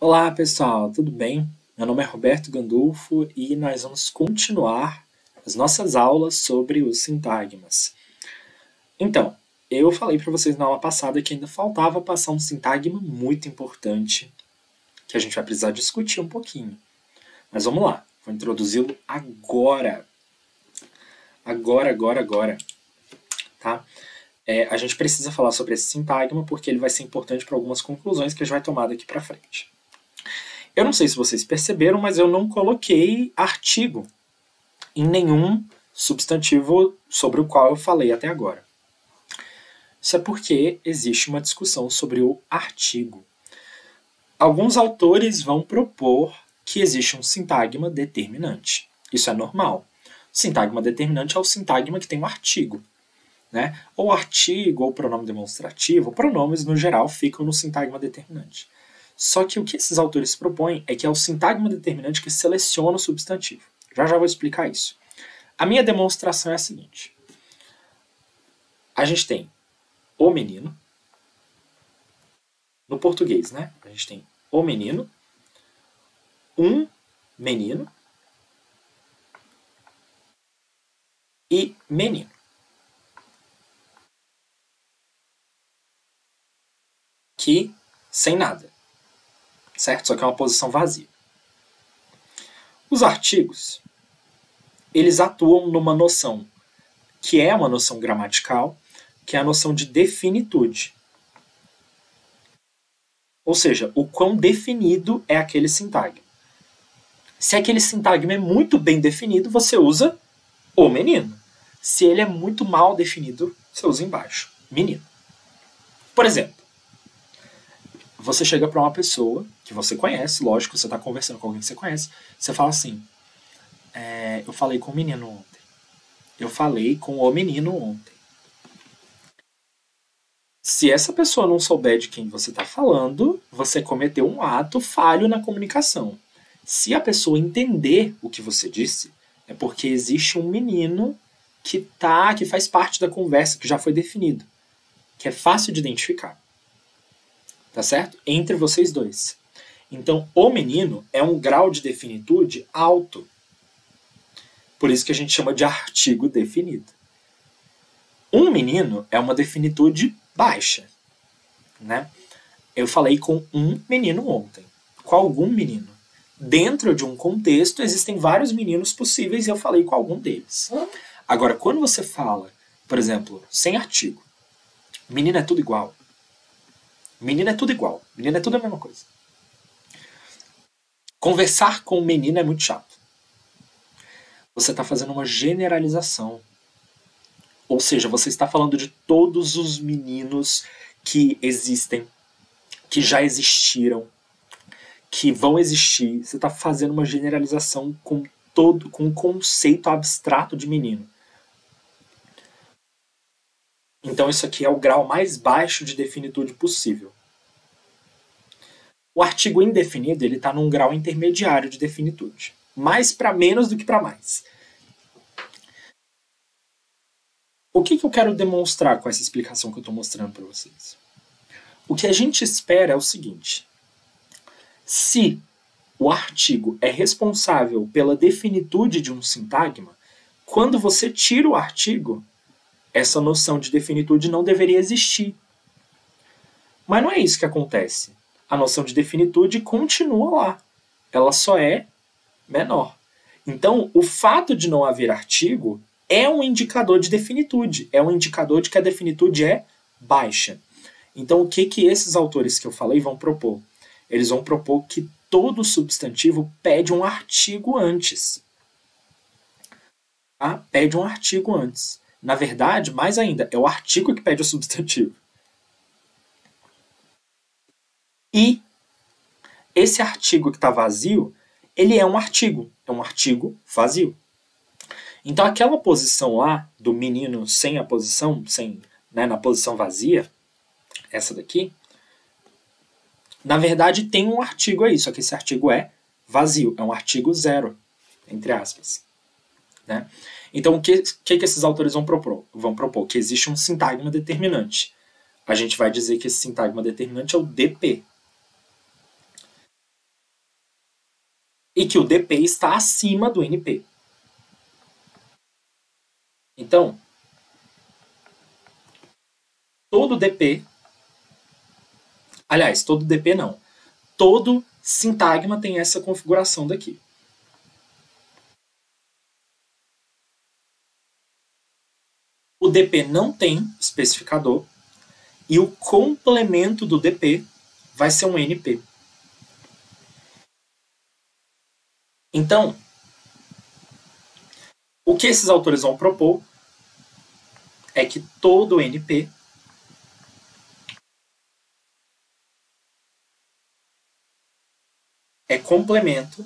Olá pessoal, tudo bem? Meu nome é Roberto Gandolfo e nós vamos continuar as nossas aulas sobre os sintagmas. Então, eu falei para vocês na aula passada que ainda faltava passar um sintagma muito importante que a gente vai precisar discutir um pouquinho. Mas vamos lá, vou introduzi-lo agora. Agora. Tá? A gente precisa falar sobre esse sintagma porque ele vai ser importante para algumas conclusões que a gente vai tomar daqui para frente. Eu não sei se vocês perceberam, mas eu não coloquei artigo em nenhum substantivo sobre o qual eu falei até agora. Isso é porque existe uma discussão sobre o artigo. Alguns autores vão propor que existe um sintagma determinante. Isso é normal. O sintagma determinante é o sintagma que tem um artigo. Né? Ou artigo, ou pronome demonstrativo, pronomes no geral ficam no sintagma determinante. Só que o que esses autores propõem é que é o sintagma determinante que seleciona o substantivo. Já vou explicar isso. A minha demonstração é a seguinte. A gente tem o menino. No português, né? A gente tem o menino, um menino e menino. Aqui, sem nada. Certo? Só que é uma posição vazia. Os artigos, eles atuam numa noção que é uma noção gramatical, que é a noção de definitude. Ou seja, o quão definido é aquele sintagma. Se aquele sintagma é muito bem definido, você usa o menino. Se ele é muito mal definido, você usa embaixo, menino. Por exemplo, você chega para uma pessoa que você conhece, lógico, você está conversando com alguém que você conhece, você fala assim, eu falei com o menino ontem. Eu falei com o menino ontem. Se essa pessoa não souber de quem você está falando, você cometeu um ato falho na comunicação. Se a pessoa entender o que você disse, é porque existe um menino que faz parte da conversa, que já foi definido, que é fácil de identificar. Tá certo? Entre vocês dois. Então, o menino é um grau de definitude alto. Por isso que a gente chama de artigo definido. Um menino é uma definitude baixa. Né? Eu falei com um menino ontem. Com algum menino. Dentro de um contexto, existem vários meninos possíveis e eu falei com algum deles. Agora, quando você fala, por exemplo, sem artigo, menino é tudo igual. Menino é tudo igual. Menino é tudo a mesma coisa. Conversar com o menino é muito chato. Você está fazendo uma generalização. Ou seja, você está falando de todos os meninos que existem, que já existiram, que vão existir. Você está fazendo uma generalização com um conceito abstrato de menino. Então isso aqui é o grau mais baixo de definitude possível. O artigo indefinido está num grau intermediário de definitude. Mais para menos do que para mais. O que eu quero demonstrar com essa explicação que eu estou mostrando para vocês? O que a gente espera é o seguinte. Se o artigo é responsável pela definitude de um sintagma, quando você tira o artigo, essa noção de definitude não deveria existir. Mas não é isso que acontece. A noção de definitude continua lá. Ela só é menor. Então, o fato de não haver artigo é um indicador de definitude. É um indicador de que a definitude é baixa. Então, o que esses autores que eu falei vão propor? Eles vão propor que todo substantivo pede um artigo antes. Tá? Pede um artigo antes. Na verdade, mais ainda, é o artigo que pede o substantivo. E esse artigo que está vazio, ele é um artigo vazio. Então aquela posição lá do menino sem a posição, na posição vazia, essa daqui, na verdade tem um artigo aí, só que esse artigo é vazio, é um artigo zero, entre aspas. Né? Então, o que esses autores vão propor? Vão propor que existe um sintagma determinante. A gente vai dizer que esse sintagma determinante é o DP. e que o DP está acima do NP. Então, todo DP, aliás, todo DP não, todo sintagma tem essa configuração daqui. O DP não tem especificador e o complemento do DP vai ser um NP. Então, o que esses autores vão propor é que todo NP é complemento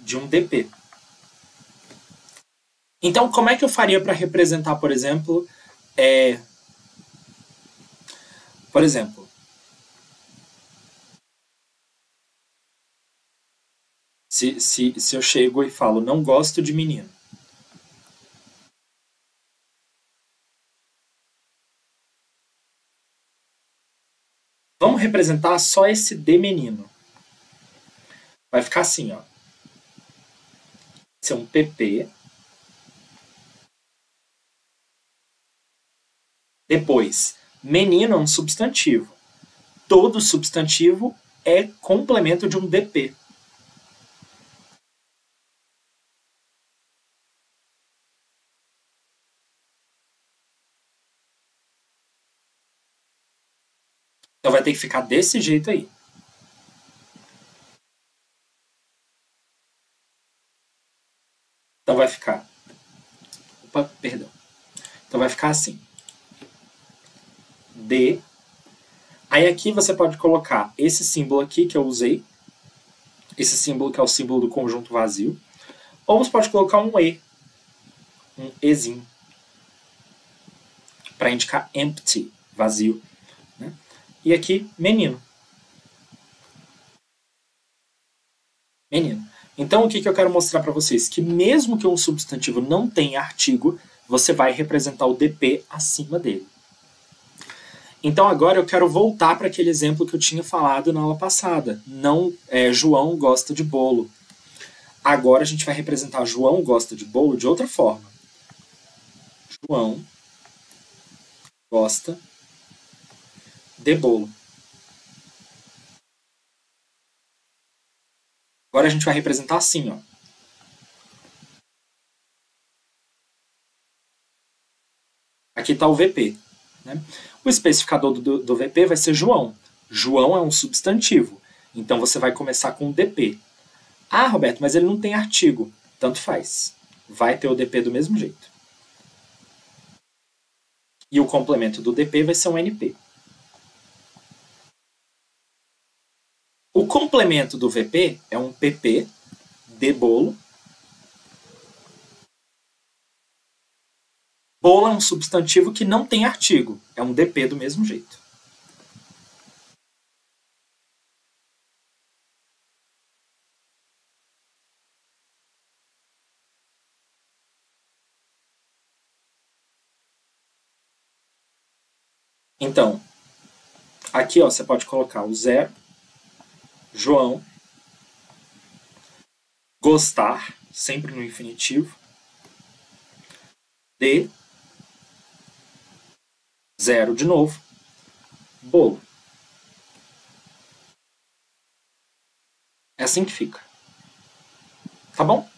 de um DP. Então, como é que eu faria para representar, por exemplo, se eu chego e falo, não gosto de menino. Vamos representar só esse de menino. Vai ficar assim, ó. Esse é um PP. Depois, menino é um substantivo. Todo substantivo é complemento de um DP. Então vai ter que ficar desse jeito aí. Então vai ficar... Opa, perdão. Então vai ficar assim. D. Aí aqui você pode colocar esse símbolo aqui que eu usei. Esse símbolo que é o símbolo do conjunto vazio. Ou você pode colocar um E. Um Ezinho. Para indicar empty, vazio. Né? E aqui, menino. Menino. Então, o que eu quero mostrar para vocês? Que mesmo que um substantivo não tenha artigo, você vai representar o DP acima dele. Então, agora eu quero voltar para aquele exemplo que eu tinha falado na aula passada. João gosta de bolo. Agora a gente vai representar João gosta de bolo de outra forma. João gosta de bolo. Agora a gente vai representar assim, ó. Aqui está o VP. Né? O especificador do VP vai ser João. João é um substantivo. Então você vai começar com o DP. Ah, Roberto, mas ele não tem artigo. Tanto faz. Vai ter o DP do mesmo jeito. E o complemento do DP vai ser um NP. O complemento do VP é um PP de bolo. Bolo é um substantivo que não tem artigo. É um DP do mesmo jeito. Então, aqui ó, você pode colocar o 0, João, gostar, sempre no infinitivo, de 0 de novo, bolo. É assim que fica. Tá bom?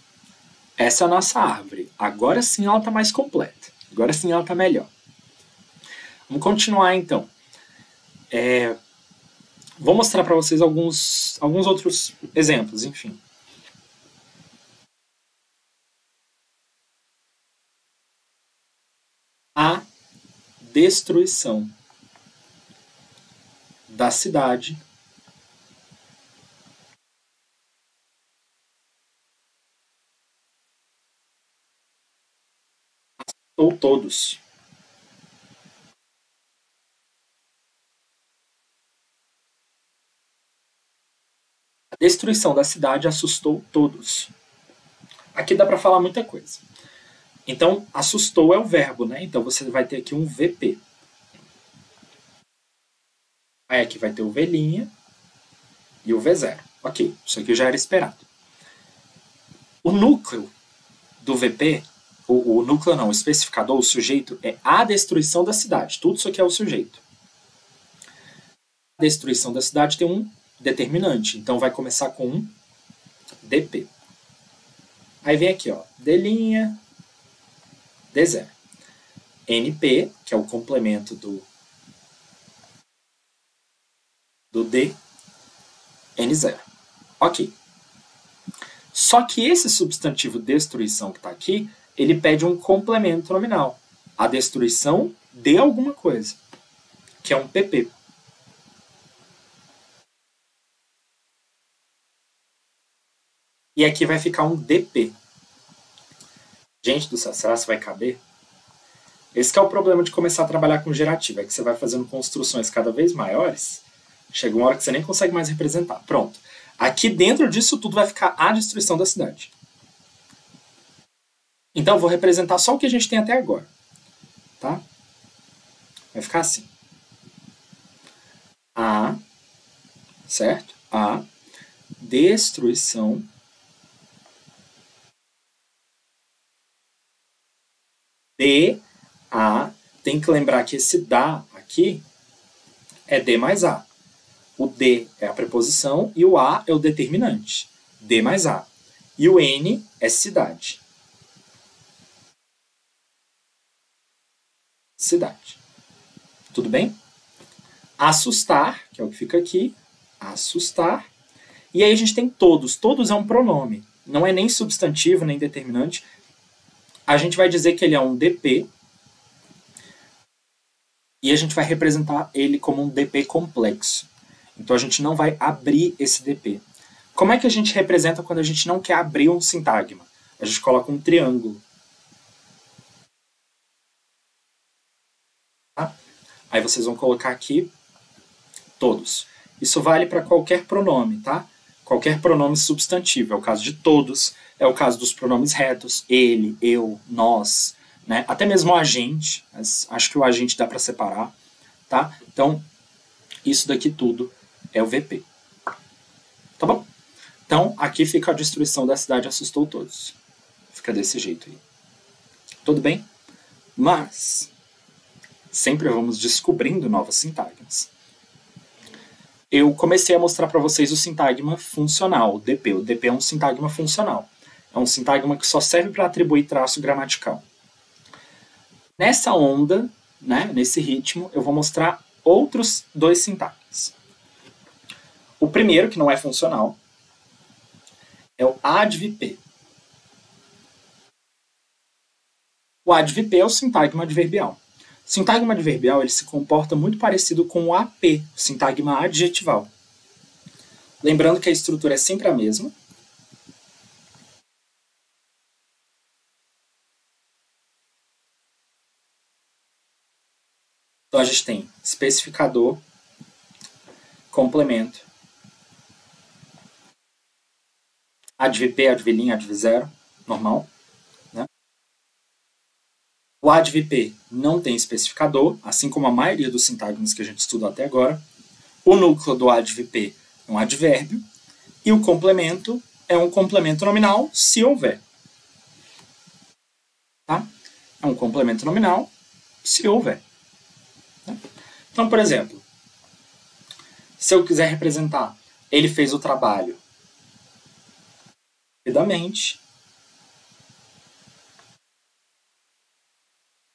Essa é a nossa árvore. Agora sim ela está mais completa. Agora sim ela está melhor. Vamos continuar então. Vou mostrar para vocês alguns outros exemplos, enfim. A destruição da cidade ou todos. A destruição da cidade assustou todos. Aqui dá para falar muita coisa. Então, assustou é o verbo, né? Então, você vai ter aqui um VP. Aí aqui vai ter o V' e o V0. Ok, isso aqui já era esperado. O núcleo do VP, o núcleo não, o especificador, o sujeito, é a destruição da cidade. Tudo isso aqui é o sujeito. A destruição da cidade tem um determinante, então vai começar com um DP. Aí vem aqui, ó, D', D0. NP, que é o complemento do D, N0. Ok. Só que esse substantivo destruição que está aqui, ele pede um complemento nominal. A destruição de alguma coisa, que é um PP. E aqui vai ficar um DP. Gente do céu, será que vai caber? Esse que é o problema de começar a trabalhar com gerativo, é que você vai fazendo construções cada vez maiores, chega uma hora que você nem consegue mais representar. Pronto. Aqui dentro disso tudo vai ficar a destruição da cidade. Então eu vou representar só o que a gente tem até agora. Tá? Vai ficar assim. A, certo? A destruição de A. Tem que lembrar que esse da aqui é D mais A. O D é a preposição e o A é o determinante. D mais A. E o N é cidade. Cidade. Tudo bem? Assustar, que é o que fica aqui. Assustar. E aí a gente tem todos. Todos é um pronome. Não é nem substantivo, nem determinante. A gente vai dizer que ele é um DP. E a gente vai representar ele como um DP complexo. Então a gente não vai abrir esse DP. Como é que a gente representa quando a gente não quer abrir um sintagma? A gente coloca um triângulo. Tá? Aí vocês vão colocar aqui todos. Isso vale para qualquer pronome, tá? Qualquer pronome substantivo. É o caso de todos. É o caso dos pronomes retos. Ele, eu, nós. Né? Até mesmo o agente. Mas acho que o agente dá para separar. Tá? Então, isso daqui tudo é o VP. Tá bom? Então, aqui fica a destruição da cidade assustou todos. Fica desse jeito aí. Tudo bem? Mas, sempre vamos descobrindo novas sintagmas. Eu comecei a mostrar para vocês o sintagma funcional, o DP. O DP é um sintagma funcional. É um sintagma que só serve para atribuir traço gramatical. Nessa onda, né, nesse ritmo, eu vou mostrar outros dois sintagmas. O primeiro, que não é funcional, é o advp. O advp é o sintagma adverbial. O sintagma adverbial ele se comporta muito parecido com o AP, o sintagma adjetival. Lembrando que a estrutura é sempre a mesma. Então a gente tem especificador, complemento, advp, adv', adv0, normal. Né? O advp não tem especificador, assim como a maioria dos sintagmas que a gente estudou até agora. O núcleo do advp é um advérbio. E o complemento é um complemento nominal, se houver. Tá? É um complemento nominal, se houver. Tá? Então, por exemplo, se eu quiser representar, ele fez o trabalho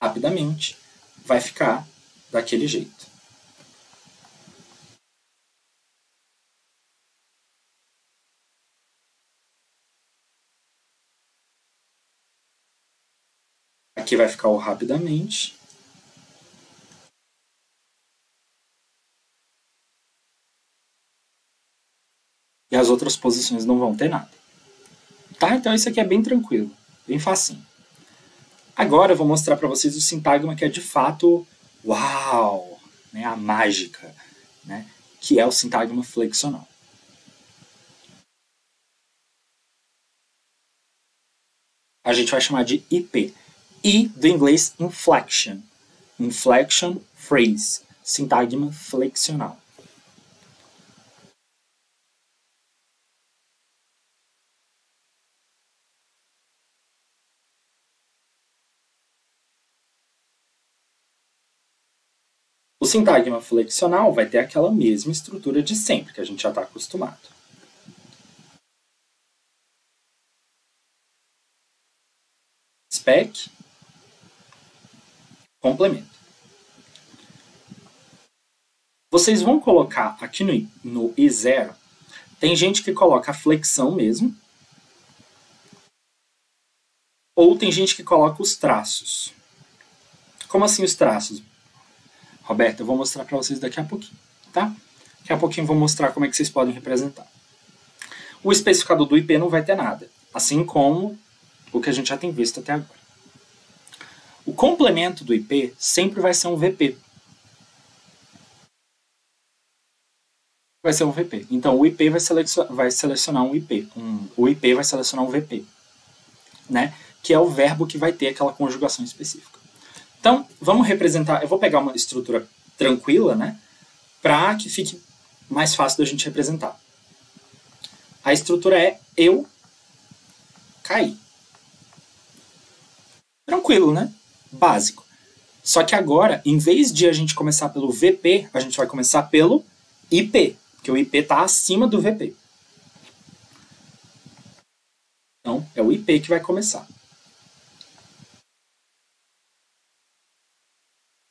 rapidamente, vai ficar daquele jeito. Aqui vai ficar o rapidamente. E as outras posições não vão ter nada. Tá? Então isso aqui é bem tranquilo, bem facinho. Agora eu vou mostrar para vocês o sintagma que é de fato, uau, né, a mágica, né, que é o sintagma flexional. A gente vai chamar de IP. I do inglês inflection. Inflection phrase. Sintagma flexional. O sintagma flexional vai ter aquela mesma estrutura de sempre, que a gente já está acostumado. Spec, complemento. Vocês vão colocar aqui no I0, tem gente que coloca a flexão mesmo, ou tem gente que coloca os traços. Como assim os traços? Roberto, eu vou mostrar para vocês daqui a pouquinho, tá? Daqui a pouquinho eu vou mostrar como é que vocês podem representar. O especificador do IP não vai ter nada, assim como o que a gente já tem visto até agora. O complemento do IP sempre vai ser um VP. Vai ser um VP. Então, o IP vai selecionar um IP. O IP vai selecionar um VP, né? Que é o verbo que vai ter aquela conjugação específica. Então, vamos representar... Eu vou pegar uma estrutura tranquila, né? Para que fique mais fácil da gente representar. A estrutura é eu caí. Tranquilo, né? Básico. Só que agora, em vez de a gente começar pelo VP, a gente vai começar pelo IP, porque o IP está acima do VP. Então, é o IP que vai começar.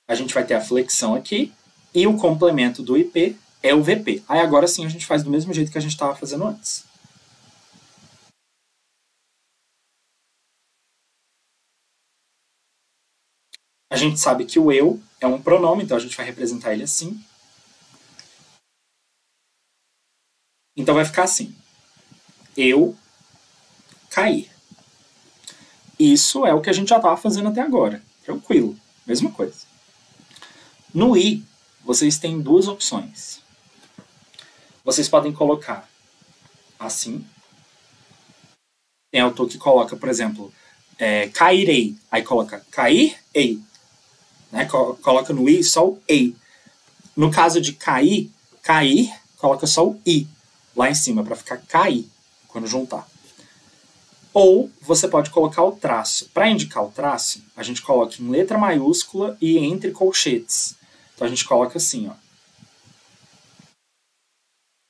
A gente vai ter a flexão aqui, e o complemento do IP é o VP. Aí agora sim a gente faz do mesmo jeito que a gente estava fazendo antes. A gente sabe que o eu é um pronome, então a gente vai representar ele assim. Então vai ficar assim. Eu cair. Isso é o que a gente já estava fazendo até agora. Tranquilo. Mesma coisa. No I, vocês têm duas opções. Vocês podem colocar assim. Tem autor que coloca, por exemplo, cairei. Aí coloca cair-ei. Né? Coloca no I só o ei. No caso de cair, coloca só o I lá em cima, para ficar cair, quando juntar. Ou você pode colocar o traço. Para indicar o traço, a gente coloca em letra maiúscula e entre colchetes. Então a gente coloca assim, ó.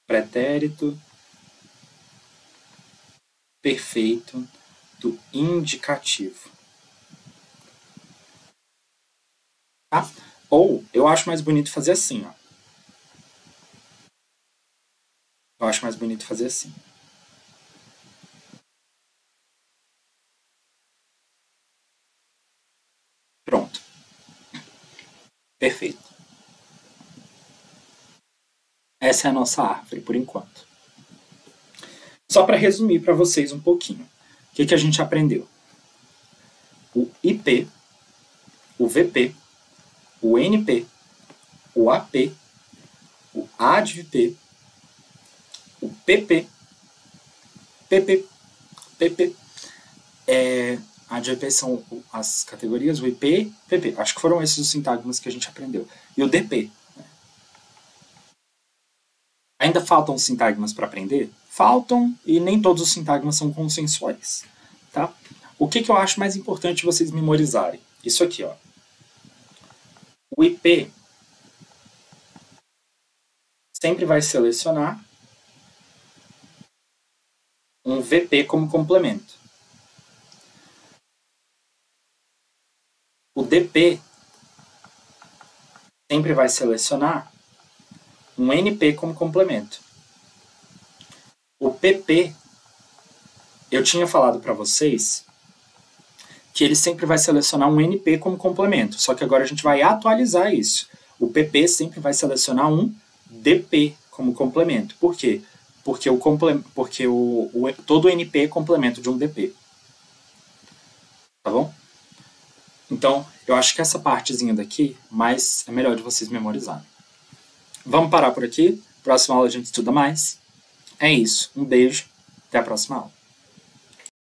Pretérito perfeito do indicativo. Tá? Ou eu acho mais bonito fazer assim, ó. Eu acho mais bonito fazer assim. Pronto. Perfeito. Essa é a nossa árvore, por enquanto. Só para resumir para vocês um pouquinho. O que a gente aprendeu? O IP, o VP, o NP, o AP, o ADVP, o PP, PP, ADVP são as categorias, o IP, PP. Acho que foram esses os sintagmas que a gente aprendeu. E o DP. Ainda faltam sintagmas para aprender? Faltam, e nem todos os sintagmas são consensuais. Tá? O que eu acho mais importante vocês memorizarem? Isso aqui, ó. O IP sempre vai selecionar um VP como complemento. O DP sempre vai selecionar um NP como complemento. O PP, eu tinha falado para vocês que ele sempre vai selecionar um NP como complemento, só que agora a gente vai atualizar isso. O PP sempre vai selecionar um DP como complemento. Por quê? Porque todo NP é complemento de um DP. Tá bom? Então, eu acho que essa partezinha daqui, é melhor de vocês memorizarem. Vamos parar por aqui. Próxima aula a gente estuda mais. É isso. Um beijo. Até a próxima aula.